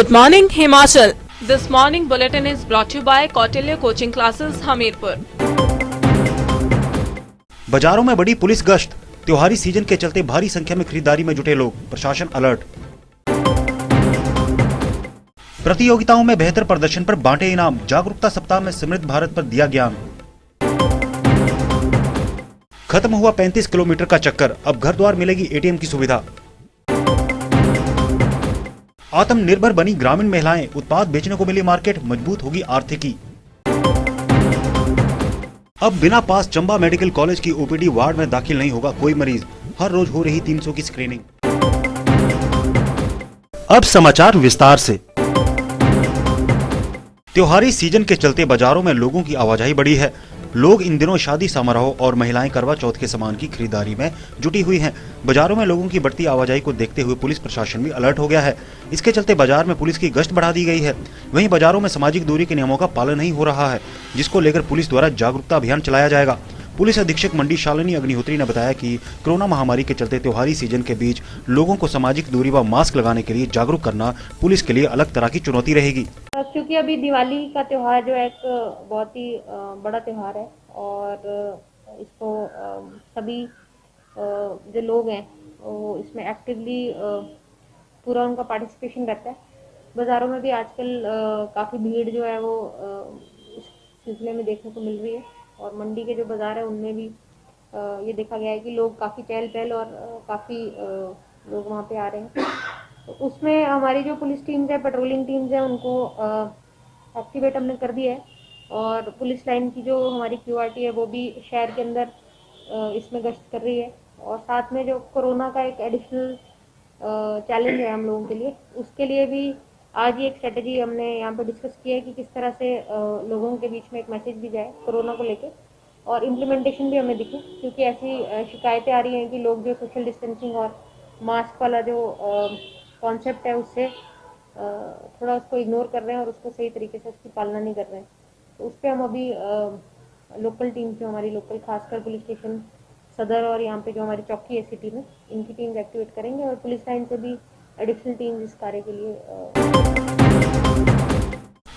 Good morning, Himachal. This morning bulletin is brought to you by Kautilya Coaching Classes, Hamirpur. बाजारों में बड़ी police गश्त। त्योहारी season के चलते भारी संख्या में खरीदारी में जुटे लोग, प्रशासन अलर्ट। प्रतियोगिताओं में बेहतर प्रदर्शन पर बांटे इनाम। जागरूकता सप्ताह में समृद्ध भारत पर दिया ज्ञान। खत्म हुआ 35 किलोमीटर का चक्कर, अब घर द्वार मिलेगी एटीएम की सुविधा। आत्मनिर्भर बनी ग्रामीण महिलाएं, उत्पाद बेचने को मिली मार्केट, मजबूत होगी आर्थिकी। अब बिना पास चंबा मेडिकल कॉलेज की ओपीडी वार्ड में दाखिल नहीं होगा कोई मरीज। हर रोज हो रही 300 की स्क्रीनिंग। अब समाचार विस्तार से। त्योहारी सीजन के चलते बाजारों में लोगों की आवाजाही बढ़ी है। लोग इन दिनों शादी समारोह और महिलाएं करवा चौथ के सामान की खरीदारी में जुटी हुई हैं। बाजारों में लोगों की बढ़ती आवाजाही को देखते हुए पुलिस प्रशासन भी अलर्ट हो गया है। इसके चलते बाजार में पुलिस की गश्त बढ़ा दी गई है। वहीं बाजारों में सामाजिक दूरी के नियमों का पालन नहीं हो रहा है, जिसको लेकर पुलिस द्वारा जागरूकता अभियान चलाया जाएगा। पुलिस अधीक्षक मंडी शालिनी अग्निहोत्री ने बताया कि कोरोना महामारी के चलते त्योहारी सीजन के बीच लोगों को सामाजिक दूरी व मास्क लगाने के लिए जागरूक करना पुलिस के लिए अलग तरह की चुनौती रहेगी। क्योंकि अभी दिवाली का त्यौहार जो है एक बहुत ही बड़ा त्यौहार है और इसको सभी जो लोग हैं वो इसमें एक्टिवली पूरा उनका पार्टिसिपेशन रहता है। बाज़ारों में भी आजकल काफ़ी भीड़ जो है वो इस सिलसिले में देखने को मिल रही है और मंडी के जो बाज़ार है उनमें भी ये देखा गया है कि लोग काफ़ी चहल पहल और काफ़ी लोग वहाँ पे आ रहे हैं। तो उसमें हमारी जो पुलिस टीम्स है, पेट्रोलिंग टीम्स है, उनको एक्टिवेट हमने कर दिया है और पुलिस लाइन की जो हमारी क्यूआरटी है वो भी शहर के अंदर इसमें गश्त कर रही है। और साथ में जो कोरोना का एक एडिशनल चैलेंज है हम लोगों के लिए, उसके लिए भी आज ही एक स्ट्रेटजी हमने यहाँ पे डिस्कस की है कि किस तरह से लोगों के बीच में एक मैसेज भी जाए कोरोना को लेके और इम्प्लीमेंटेशन भी हमें दिखे। क्योंकि ऐसी शिकायतें आ रही हैं कि लोग जो सोशल डिस्टेंसिंग और मास्क वाला जो कॉन्सेप्ट है उससे थोड़ा उसको इग्नोर कर रहे हैं और उसको सही तरीके से उसकी पालना नहीं कर रहे हैं। तो उस पर हम अभी लोकल टीम जो हमारी लोकल खासकर पुलिस स्टेशन सदर और यहाँ पे जो हमारी चौकी है सिटी में, इनकी टीम एक्टिवेट करेंगे और पुलिस लाइन से भी एडिशनल टीम इस कार्य के लिए।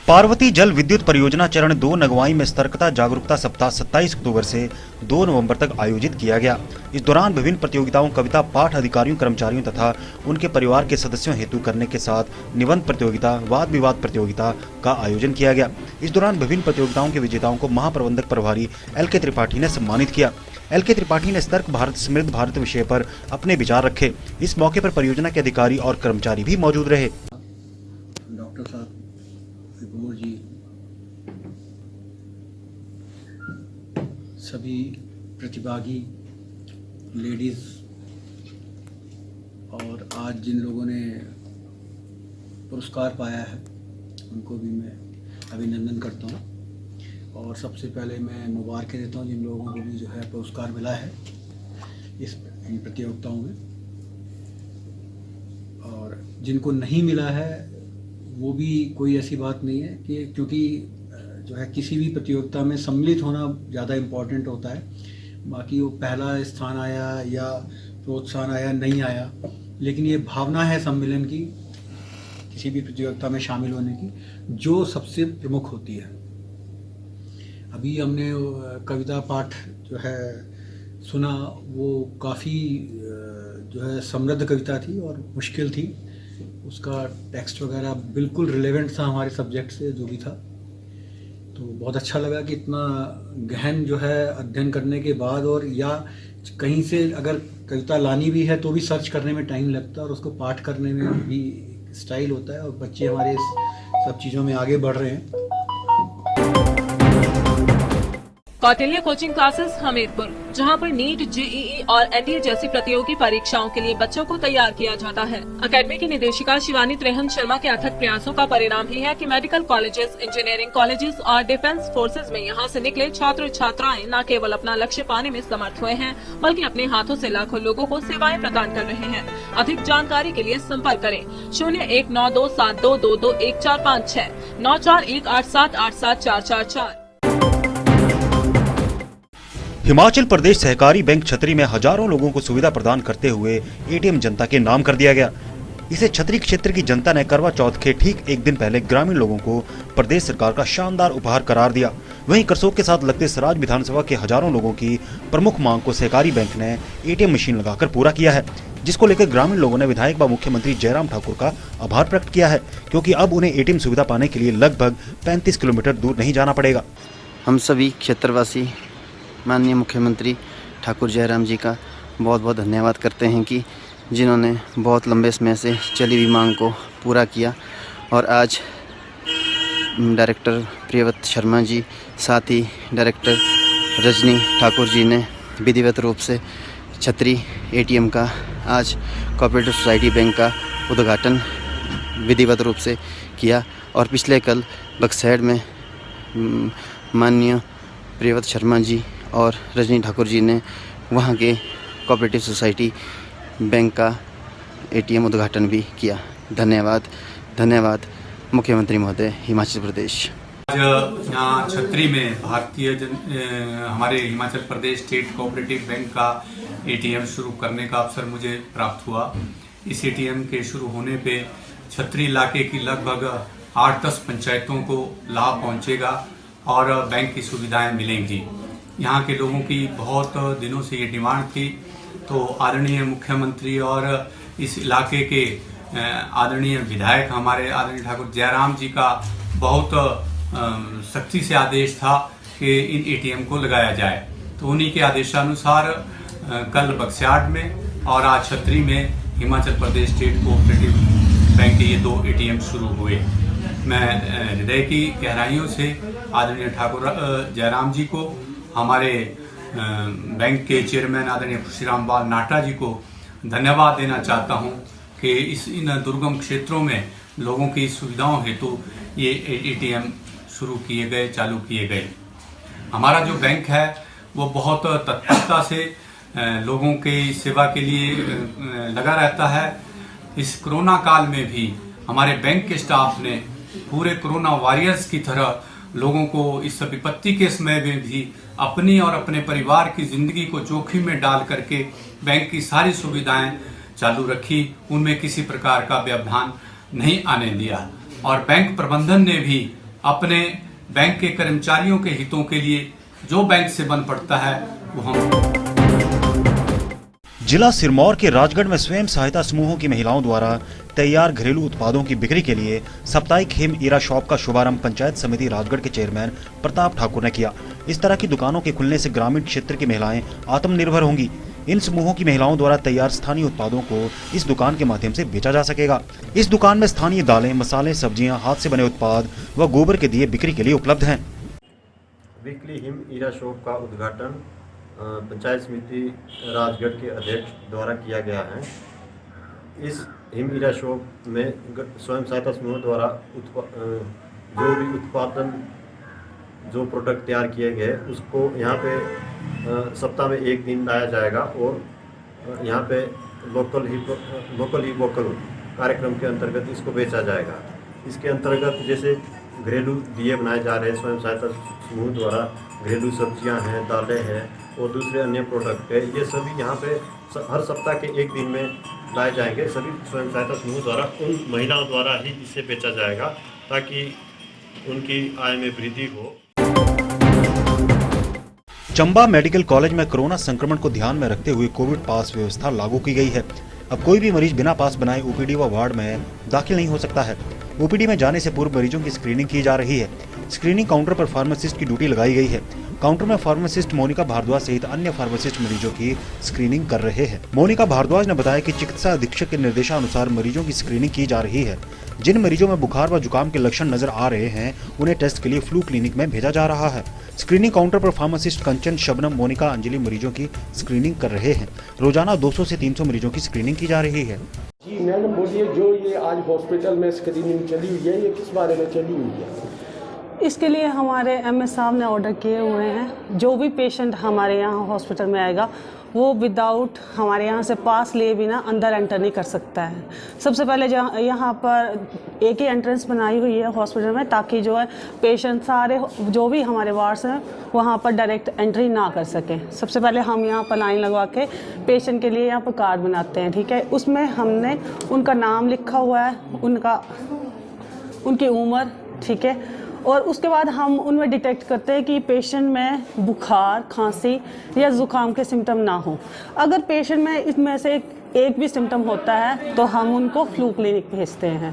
पार्वती जल विद्युत परियोजना चरण 2 नगवाई में सतर्कता जागरूकता सप्ताह 27 अक्टूबर से 2 नवंबर तक आयोजित किया गया। इस दौरान विभिन्न प्रतियोगिताओं, कविता पाठ अधिकारियों, कर्मचारियों तथा उनके परिवार के सदस्यों हेतु करने के साथ निबंध प्रतियोगिता, वाद विवाद प्रतियोगिता का आयोजन किया गया। इस दौरान विभिन्न प्रतियोगिताओं के विजेताओं को महाप्रबंधक प्रभारी LK त्रिपाठी ने सम्मानित किया। LK त्रिपाठी ने सतर्क भारत समृद्ध भारत विषय पर अपने विचार रखे। इस मौके पर परियोजना के अधिकारी और कर्मचारी भी मौजूद रहे। डॉक्टर साहब, विभोर जी, सभी प्रतिभागी लेडीज और आज जिन लोगों ने पुरस्कार पाया है उनको भी मैं अभिनंदन करता हूँ। और सबसे पहले मैं मुबारकें देता हूँ जिन लोगों को भी जो है पुरस्कार मिला है इन प्रतियोगिताओं में। और जिनको नहीं मिला है वो भी कोई ऐसी बात नहीं है कि क्योंकि जो है किसी भी प्रतियोगिता में सम्मिलित होना ज़्यादा इम्पोर्टेंट होता है। बाकी वो पहला स्थान आया या प्रोत्साहन आया नहीं आया, लेकिन ये भावना है सम्मेलन की, किसी भी प्रतियोगिता में शामिल होने की, जो सबसे प्रमुख होती है। अभी हमने कविता पाठ जो है सुना, वो काफ़ी जो है समृद्ध कविता थी और मुश्किल थी। उसका टेक्स्ट वगैरह बिल्कुल रिलेवेंट था हमारे सब्जेक्ट से, जो भी था। तो बहुत अच्छा लगा कि इतना गहन जो है अध्ययन करने के बाद, और या कहीं से अगर कविता लानी भी है तो भी सर्च करने में टाइम लगता है और उसको पाठ करने में भी स्टाइल होता है। और बच्चे हमारे इस सब चीज़ों में आगे बढ़ रहे हैं। कौटिल्य कोचिंग क्लासेस हमीरपुर, जहां पर नीट, जेईई और एनडीए जैसी प्रतियोगी परीक्षाओं के लिए बच्चों को तैयार किया जाता है। अकेडमी की निदेशिका शिवानी त्रेहन शर्मा के अथक प्रयासों का परिणाम ही है कि मेडिकल कॉलेजेस, इंजीनियरिंग कॉलेजेस और डिफेंस फोर्सेज में यहां से निकले छात्र छात्राएं न केवल अपना लक्ष्य पाने में समर्थ हुए हैं, बल्कि अपने हाथों से लाखों लोगों को सेवाएं प्रदान कर रहे हैं। अधिक जानकारी के लिए संपर्क करें 019272221456 9418787444। हिमाचल प्रदेश सहकारी बैंक छतरी में हजारों लोगों को सुविधा प्रदान करते हुए एटीएम जनता के नाम कर दिया गया। इसे छतरी क्षेत्र की जनता ने करवा चौथ के ठीक एक दिन पहले ग्रामीण लोगों को प्रदेश सरकार का शानदार उपहार करार दिया। वहीं करसोग के साथ लगते सराज विधानसभा के हजारों लोगों की प्रमुख मांग को सहकारी बैंक ने एटीएम मशीन लगाकर पूरा किया है, जिसको लेकर ग्रामीण लोगों ने विधायक व मुख्यमंत्री जयराम ठाकुर का आभार प्रकट किया है, क्योंकि अब उन्हें एटीएम सुविधा पाने के लिए लगभग 35 किलोमीटर दूर नहीं जाना पड़ेगा। हम सभी क्षेत्रवासी माननीय मुख्यमंत्री ठाकुर जयराम जी का बहुत बहुत धन्यवाद करते हैं कि जिन्होंने बहुत लंबे समय से चली हुई मांग को पूरा किया और आज डायरेक्टर प्रियव्रत शर्मा जी साथ ही डायरेक्टर रजनी ठाकुर जी ने विधिवत रूप से छतरी एटीएम का आज कोऑपरेटिव सोसाइटी बैंक का उद्घाटन विधिवत रूप से किया और पिछले कल बक्सैड में माननीय प्रियव्रत शर्मा जी और रजनी ठाकुर जी ने वहां के कोऑपरेटिव सोसाइटी बैंक का एटीएम उद्घाटन भी किया। धन्यवाद मुख्यमंत्री महोदय हिमाचल प्रदेश। आज यहाँ छतरी में हमारे Himachal Pradesh state cooperative bank का एटीएम शुरू करने का अवसर मुझे प्राप्त हुआ। इस एटीएम के शुरू होने पे छतरी इलाके की लगभग 8-10 पंचायतों को लाभ पहुंचेगा और बैंक की सुविधाएं मिलेंगी। यहाँ के लोगों की बहुत दिनों से ये डिमांड थी, तो आदरणीय मुख्यमंत्री और इस इलाके के आदरणीय विधायक हमारे आदरणीय ठाकुर जयराम जी का बहुत सख्ती से आदेश था कि इन एटीएम को लगाया जाए। तो उन्हीं के आदेशानुसार कल बक्सयार्ड में और आज छतरी में Himachal Pradesh state cooperative bank के ये 2 एटीएम शुरू हुए। मैं हृदय की गहराइयों से आदरणीय ठाकुर जयराम जी को, हमारे बैंक के चेयरमैन आदरणीय खुशीराम बाल नाटा जी को धन्यवाद देना चाहता हूं कि इन दुर्गम क्षेत्रों में लोगों की सुविधाओं हेतु ये एटीएम शुरू किए गए, चालू किए गए। हमारा जो बैंक है वो बहुत तत्परता से लोगों के सेवा के लिए लगा रहता है। इस कोरोना काल में भी हमारे बैंक के स्टाफ ने पूरे कोरोना वॉरियर्स की तरह लोगों को इस विपत्ति के समय में भी अपनी और अपने परिवार की जिंदगी को जोखिम में डाल करके बैंक की सारी सुविधाएं चालू रखी। उनमें किसी प्रकार का व्यवधान नहीं आने दिया और बैंक प्रबंधन ने भी अपने बैंक के कर्मचारियों के हितों के लिए जो बैंक से बन पड़ता है वो हम। जिला सिरमौर के राजगढ़ में स्वयं सहायता समूहों की महिलाओं द्वारा तैयार घरेलू उत्पादों की बिक्री के लिए साप्ताहिक हिम ईरा शॉप का शुभारंभ पंचायत समिति राजगढ़ के चेयरमैन प्रताप ठाकुर ने किया। इस तरह की दुकानों के खुलने से ग्रामीण क्षेत्र की महिलाएं आत्मनिर्भर होंगी। इन समूहों की महिलाओं द्वारा तैयार स्थानीय उत्पादों को इस दुकान के माध्यम से बेचा जा सकेगा। इस दुकान में स्थानीय दालें, मसाले, सब्जियां, हाथ से बने उत्पाद व गोबर के दिए बिक्री के लिए उपलब्ध हैं। वीकली हिम ईरा शॉप का उद्घाटन पंचायत समिति राजगढ़ के अध्यक्ष द्वारा किया गया है। इस हिम ईरा शॉप में स्वयं सहायता समूह द्वारा जो भी उत्पादन, जो प्रोडक्ट तैयार किए गए उसको यहाँ पे सप्ताह में एक दिन लाया जाएगा और यहाँ पे लोकल ही वोकल कार्यक्रम के अंतर्गत इसको बेचा जाएगा। इसके अंतर्गत जैसे घरेलू दिए बनाए जा रहे हैं स्वयं सहायता समूह द्वारा, घरेलू सब्जियां हैं, दालें हैं और दूसरे अन्य प्रोडक्ट है, ये सभी यहाँ पे हर सप्ताह के एक दिन में लाए जाएंगे। सभी स्वयं सहायता समूह द्वारा उन महिलाओं द्वारा ही इसे बेचा जाएगा ताकि उनकी आय में वृद्धि हो। चंबा मेडिकल कॉलेज में कोरोना संक्रमण को ध्यान में रखते हुए कोविड पास व्यवस्था लागू की गई है। अब कोई भी मरीज बिना पास बनाए ओपीडी व वार्ड में दाखिल नहीं हो सकता है। ओपीडी में जाने से पूर्व मरीजों की स्क्रीनिंग की जा रही है। स्क्रीनिंग काउंटर पर फार्मासिस्ट की ड्यूटी लगाई गई है। काउंटर में फार्मासिस्ट मोनिका भारद्वाज सहित अन्य फार्मासिस्ट मरीजों की स्क्रीनिंग कर रहे हैं। मोनिका भारद्वाज ने बताया कि चिकित्सा अधीक्षक के निर्देशानुसार मरीजों की स्क्रीनिंग की जा रही है। जिन मरीजों में बुखार व जुकाम के लक्षण नजर आ रहे हैं उन्हें टेस्ट के लिए फ्लू क्लिनिक में भेजा जा रहा है। स्क्रीनिंग काउंटर पर फार्मासिस्ट कंचन, शबनम, मोनिका, अंजलि मरीजों की स्क्रीनिंग कर रहे हैं। रोजाना 200 से 300 मरीजों की स्क्रीनिंग की जा रही है। जी मैडम बोलिए, जो ये आज हॉस्पिटल में स्क्रीनिंग चली हुई है ये किस बारे में चली हुई है? इसके लिए हमारे एमएस साहब ने ऑर्डर किए हुए हैं। जो भी पेशेंट हमारे यहाँ हॉस्पिटल में आएगा वो विदाउट हमारे यहाँ से पास लिए बिना अंदर एंटर नहीं कर सकता है। सबसे पहले यहाँ पर एक ही एंट्रेंस बनाई हुई है हॉस्पिटल में, ताकि जो है पेशेंट सारे जो भी हमारे वार्ड्स हैं वहाँ पर डायरेक्ट एंट्री ना कर सकें। सबसे पहले हम यहाँ पर लाइन लगवा के पेशेंट के लिए यहाँ पर कार्ड बनाते हैं, ठीक है। उसमें हमने उनका नाम लिखा हुआ है, उनकी उम्र, ठीक है, और उसके बाद हम उनमें डिटेक्ट करते हैं कि पेशेंट में बुखार, खांसी या ज़ुकाम के सिम्टम ना हो। अगर पेशेंट में इसमें से एक भी सिम्टम होता है तो हम उनको फ्लू क्लिनिक भेजते हैं।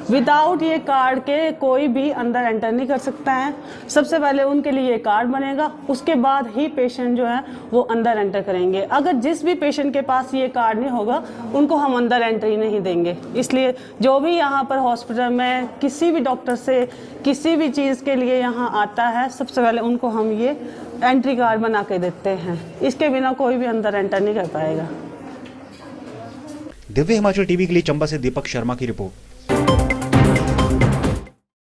विदाउट ये कार्ड के कोई भी अंदर एंटर नहीं कर सकता है। सबसे पहले उनके लिए ये कार्ड बनेगा, उसके बाद ही पेशेंट जो है वो अंदर एंटर करेंगे। अगर जिस भी पेशेंट के पास ये कार्ड नहीं होगा उनको हम अंदर एंट्री नहीं देंगे। इसलिए जो भी यहाँ पर हॉस्पिटल में किसी भी डॉक्टर से किसी भी चीज़ के लिए यहाँ आता है, सबसे पहले उनको हम ये एंट्री कार्ड बना के देते हैं। इसके बिना कोई भी अंदर एंटर नहीं कर पाएगा। दिव्य हिमाचल टीवी के लिए चंबा से दीपक शर्मा की रिपोर्ट।